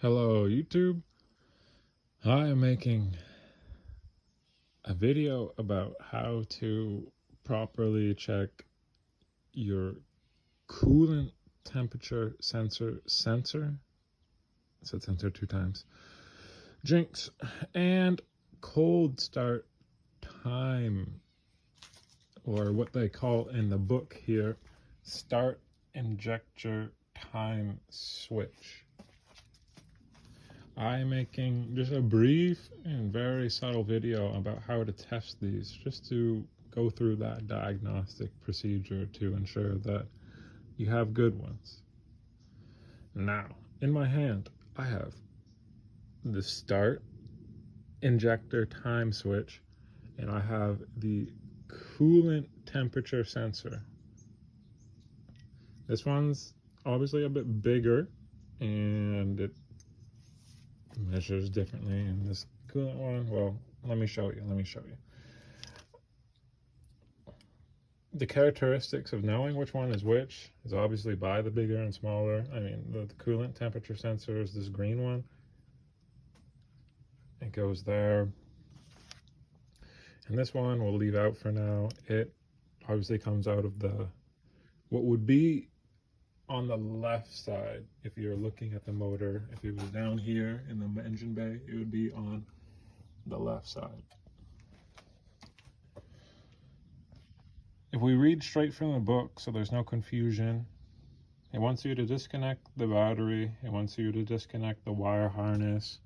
Hello YouTube. I am making a video about how to properly check your coolant temperature sensor. I said sensor two times. Jinx. And cold start time, or what they call in the book here, start injector time switch. I'm making just a brief and very subtle video about how to test these, just to go through that diagnostic procedure to ensure that you have good ones. Now, in my hand, I have the start injector time switch, and I have the coolant temperature sensor. This one's obviously a bit bigger, and it measures differently. In this coolant one, well, let me show you. The characteristics of knowing which one is which is obviously by the bigger and smaller. I mean, the coolant temperature sensor is this green one. It goes there. And this one we'll leave out for now. It obviously comes out of what would be on the left side. If you're looking at the motor, if it was down here in the engine bay, it would be on the left side. If we read straight from the book, so there's no confusion, it wants you to disconnect the battery, it wants you to disconnect the wire harness,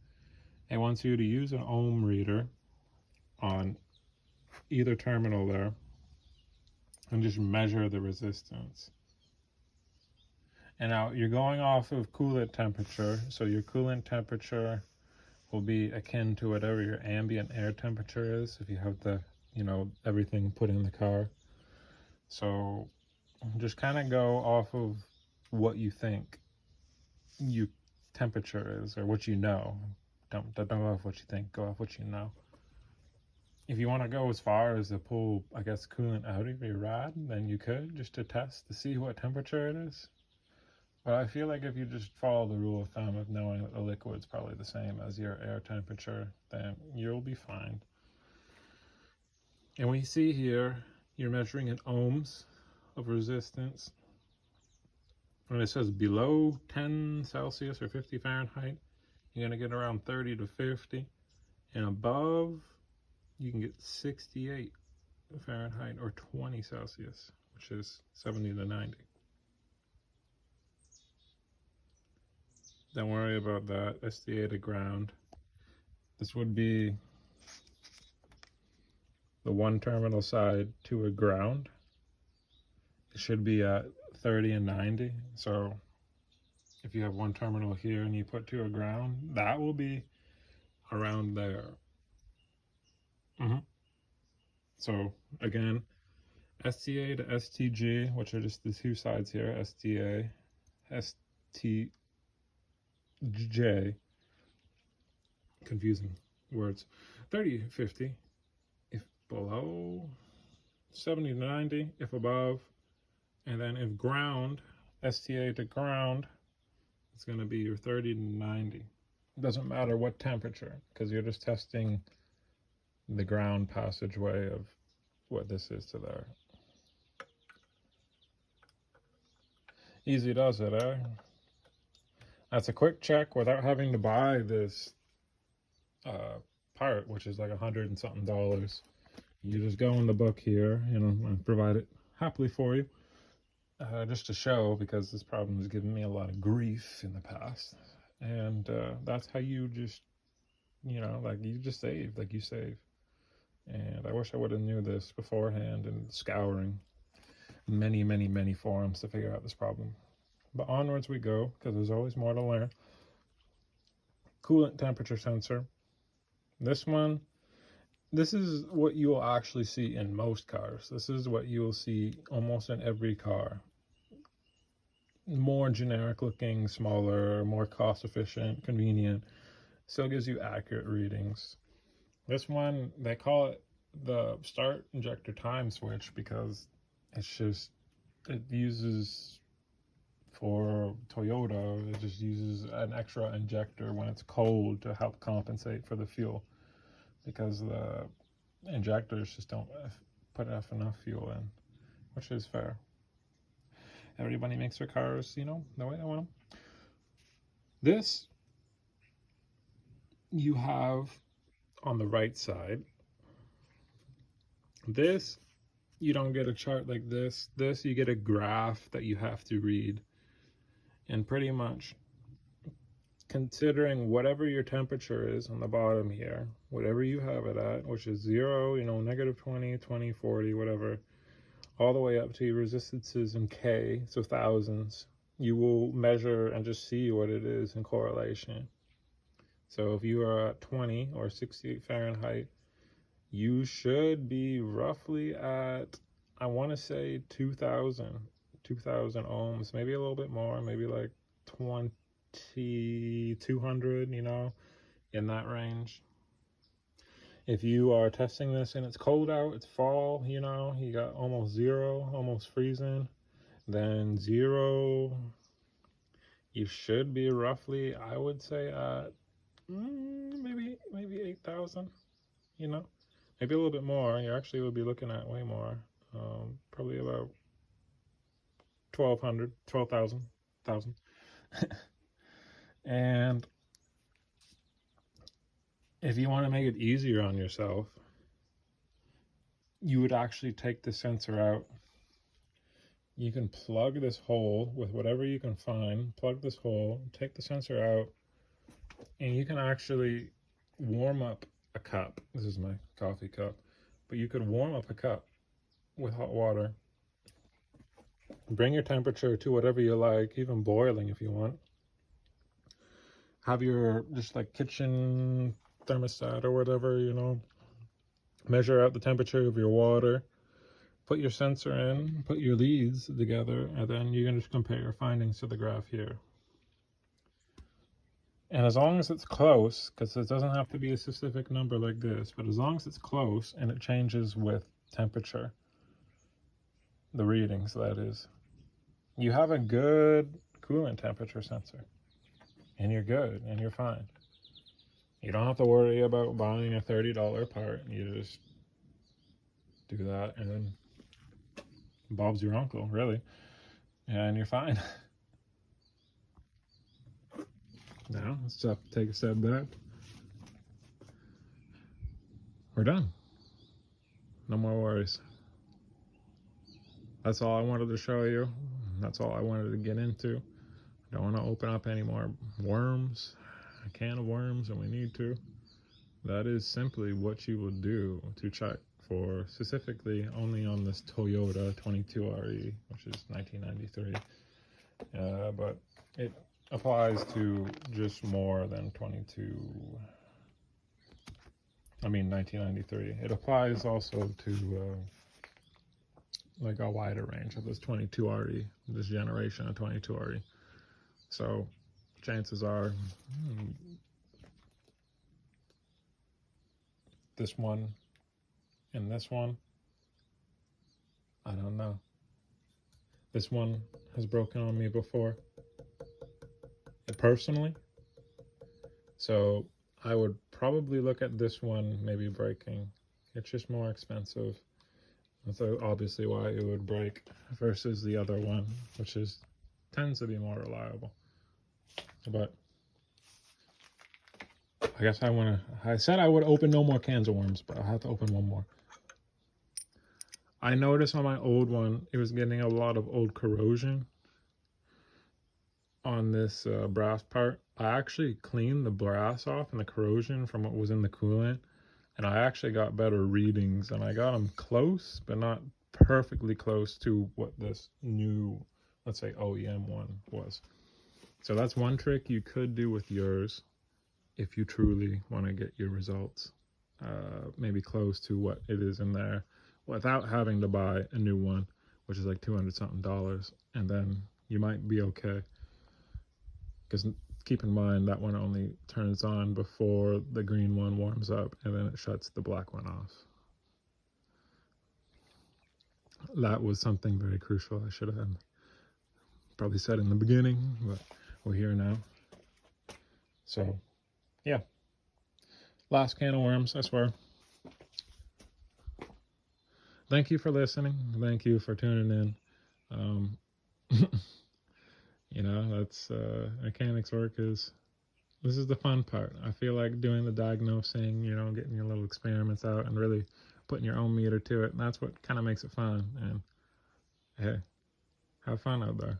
it wants you to use an ohm reader on either terminal there and just measure the resistance. And now you're going off of coolant temperature, so your coolant temperature will be akin to whatever your ambient air temperature is if you have the, everything put in the car. So just kind of go off of what you think your temperature is, or what you know. Don't go off what you think, go off what you know. If you want to go as far as to pull, I guess, coolant out of your rad, then you could, just to test to see what temperature it is. But I feel like if you just follow the rule of thumb of knowing that the liquid's probably the same as your air temperature, then you'll be fine. And we see here, you're measuring in ohms of resistance. When it says below 10 Celsius or 50 Fahrenheit, you're going to get around 30 to 50. And above, you can get 68 Fahrenheit or 20 Celsius, which is 70 to 90. Don't worry about that. SDA to ground. This would be the one terminal side to a ground. It should be at 30 and 90. So if you have one terminal here and you put to a ground, that will be around there. So again, STA to STG, which are just the two sides here, STA, STJ, confusing words, 30 to 50 if below, 70 to 90 if above, and then if ground, STA to ground, it's going to be your 30 to 90. It doesn't matter what temperature, because you're just testing the ground passageway of what this is to there. Easy does it, eh? That's a quick check without having to buy this part, which is like $100 and something. You just go in the book here, I provide it happily for you, just to show, because this problem has given me a lot of grief in the past. And that's how you just, you save. And I wish I would have knew this beforehand and scouring many forums to figure out this problem. But onwards we go, because there's always more to learn. Coolant temperature sensor. This one, this is what you will actually see in most cars. This is what you will see almost in every car. More generic looking, smaller, more cost efficient, convenient. Still gives you accurate readings. This one, they call it the start injector time switch because it uses For Toyota, it just uses an extra injector when it's cold to help compensate for the fuel, because the injectors just don't put enough fuel in, which is fair. Everybody makes their cars, the way they want them. This you have on the right side. This, you don't get a chart like this. This, you get a graph that you have to read. And pretty much, considering whatever your temperature is on the bottom here, whatever you have it at, which is 0, negative 20, 20, 40, whatever, all the way up to your resistances in K, so thousands, you will measure and just see what it is in correlation. So if you are at 20 or 68 Fahrenheit, you should be roughly at, I want to say 2,000 ohms, maybe a little bit more, maybe like 2,200, in that range. If you are testing this and it's cold out, it's fall, you got almost 0, almost freezing, then 0, you should be roughly, I would say, at maybe 8,000, maybe a little bit more. You actually would be looking at way more, probably about 12,000. And if you want to make it easier on yourself, you would actually take the sensor out. You can plug this hole with whatever you can find, plug this hole, take the sensor out, and you can actually warm up a cup. This is my coffee cup, but you could warm up a cup with hot water. Bring your temperature to whatever you like, even boiling if you want. Have your just like kitchen thermostat or whatever, measure out the temperature of your water, put your sensor in, put your leads together, and then you can just compare your findings to the graph here. And as long as it's close, because it doesn't have to be a specific number like this, but as long as it's close and it changes with temperature, the readings, that is, you have a good coolant temperature sensor, and you're good, and you're fine. You don't have to worry about buying a $30 part. You just do that, and then Bob's your uncle, really, and you're fine. Now, let's take a step back. We're done. No more worries. That's all I wanted to show you. That's all I wanted to get into. I don't want to open up any more worms, a can of worms, and we need to. That is simply what you will do to check for, specifically only on this Toyota 22RE, which is 1993. But it applies to just more than 1993. It applies also to like a wider range of this 22RE, this generation of 22RE. So chances are this one and this one, I don't know. This one has broken on me before, personally. So I would probably look at this one maybe breaking. It's just more expensive. That's obviously why it would break versus the other one, which tends to be more reliable. But I guess I said I would open no more cans of worms, but I'll have to open one more. I noticed on my old one, it was getting a lot of old corrosion on this brass part. I actually cleaned the brass off and the corrosion from what was in the coolant, and I actually got better readings, and I got them close, but not perfectly close to what this new, let's say, OEM one was. So that's one trick you could do with yours if you truly want to get your results maybe close to what it is in there without having to buy a new one, which is like $200-something, and then you might be okay. Because keep in mind that one only turns on before the green one warms up, and then it shuts the black one off. That was something very crucial I should have Probably said in the beginning, but we're here now. So, yeah. Last can of worms, I swear. Thank you for listening. Thank you for tuning in. You know, that's mechanics work is, this is the fun part. I feel like doing the diagnosing, you know, getting your little experiments out and really putting your own meter to it. And that's what kind of makes it fun. And hey, have fun out there.